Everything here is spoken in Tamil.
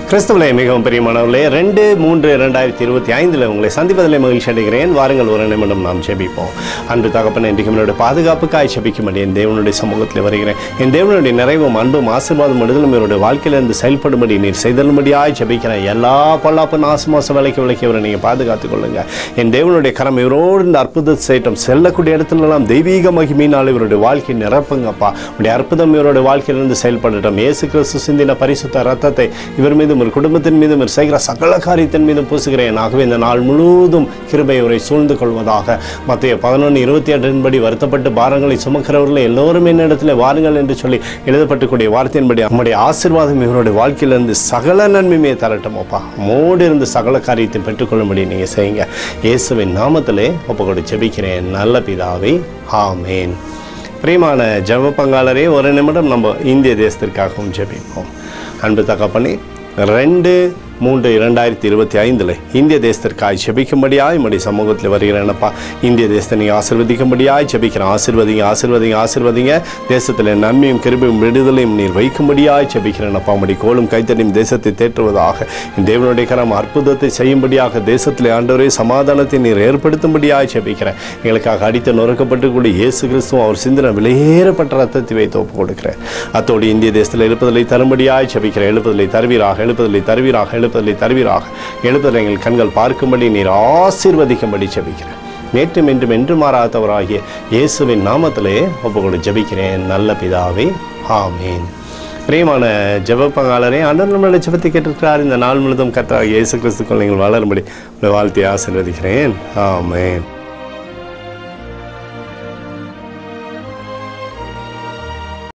கிறிஸ்துவிலே மிகவும் பிரியமானவர்களே 2-3-2025 உங்களை சந்திப்பதிலே மகிழ்ச்சி அடைகிறேன். வாருங்கள் ஒரு நிமிடம் நாம் ஜெபிப்போம். அன்பு தகப்பனே, இன்றைக்கு என்னுடைய பாதுகாப்புக்காய் ஜெபிக்கும்படி என் தேவனுடைய சமூகத்தில் வருகிறேன். என் தேவனுடைய நிறைவும் அன்பும் ஆசீர்வாதம் விடுதலும் என்னுடைய வாழ்க்கையிலிருந்து செயல்படும்படி நீர் செய்தலும்படியாய் ஜெபிக்கிறேன். எல்லா பொல்லாப்பு நாசமோச விலைக்கு இவரை நீங்கள் பாதுகாத்துக் கொள்ளுங்க. என் தேவனுடைய கரம் இவரோடு இந்த அற்புத சேட்டம் செல்லக்கூடிய இடத்துலலாம் தெய்வீக மகிமையினால் இவருடைய வாழ்க்கை நிரப்புங்கப்பா. உடைய அற்புதம் இவருடைய வாழ்க்கையிலிருந்து செயல்படட்டும். இயேசு கிறிஸ்து சிந்தின பரிசுத்த ரத்தத்தை இவர் மீது ஒரு குடும்பத்தின் மீதும் செய்கிற சகல காரியத்தின் மீதும் பூசுகிறேன். ஆகவே இந்த நாள் முழுவதும் கிருபை உரை சூழ்ந்து கொள்வதாக. மத்தேயு 11:28 வருத்தப்பட்டு பாரங்களை சுமக்கிறவர்களை எல்லோரும் என்னிடத்தில் வாருங்கள் என்று சொல்லி எழுதப்பட்டுக்கூடிய வார்த்தையின்படி நம்முடைய ஆசீர்வாதம் இவருடைய வாழ்க்கையிலிருந்து சகல நன்மையுமே தரட்டும் அப்பா. மோடு இருந்து சகல காரியத்தை பெற்றுக்கொள்ளும்படி நீங்கள் செய்யுங்க. இயேசுவின் நாமத்திலே ஒப்புக்கொடு ஜெபிக்கிறேன் நல்ல பிதாவே, ஆமேன். பிரியமான ஜெப பங்காளரே, ஒரு நிமிடம் நம்ம இந்திய தேசத்திற்காகவும் ஜெபிப்போம். அன்பு தகப்பனே, 2-3-2025 இந்திய தேசத்திற்காய் ஜெபிக்கும்படியாய் நம்முடைய சமூகத்தில் வருகிறேனப்பா. இந்திய தேசத்தை நீங்கள் ஆசீர்வதிக்கும்படியாய் ஜெபிக்கிறேன். ஆசீர்வதிங்க. தேசத்தில் நன்மையும் கிருபையும் விடுதலையும் நீர் வைக்கும்படியாய் ஜெபிக்கிறேனப்பா. நம்முடைய கோலும் கைத்தடியும் தேசத்தை தேற்றுவதாக. தேவனுடைய கரம் அற்புதத்தை செய்யும்படியாக தேசத்தில் ஆண்டவரே சமாதானத்தை நீர் ஏற்படுத்தும்படியாய் ஜெபிக்கிறேன். எங்களுக்காக அடித்து நொறுக்கப்பட்டு கூட இயேசு கிறிஸ்துவும் அவர் சிந்தின விலையேறப்பட்ட ரத்தத்தை வைத்து ஒப்புக் கொடுக்கிறேன். அத்தோடு இந்திய தேசத்தில் எழுப்புதலை தரும்படியாய் ஜெபிக்கிறேன். எழுப்புதலை தருவீராக எழுப்புதலை எங்கள் கண்கள் பார்க்கும்படி நீர் ஆசீர்வதிக்கும்படி ஜெபிக்கிறேன். நேற்றும் என்று மாறாதவராகிய இயேசுவின் நாமத்திலே ஒப்புக்கொடு ஜெபிக்கிறேன் நல்ல பிதாவே, ஆமேன். பிரியமான ஜெப பங்காளரே, ஆண்டவர் நம்மளுடைய ஜெபத்தை கேட்டிருக்கிறார். இந்த நாள் முழுவதும் கர்த்தராகிய இயேசு கிறிஸ்துக்குள் நீங்கள் வளரும்படி வாழ்த்தி ஆசீர்வதிக்கிறேன். ஆமேன்.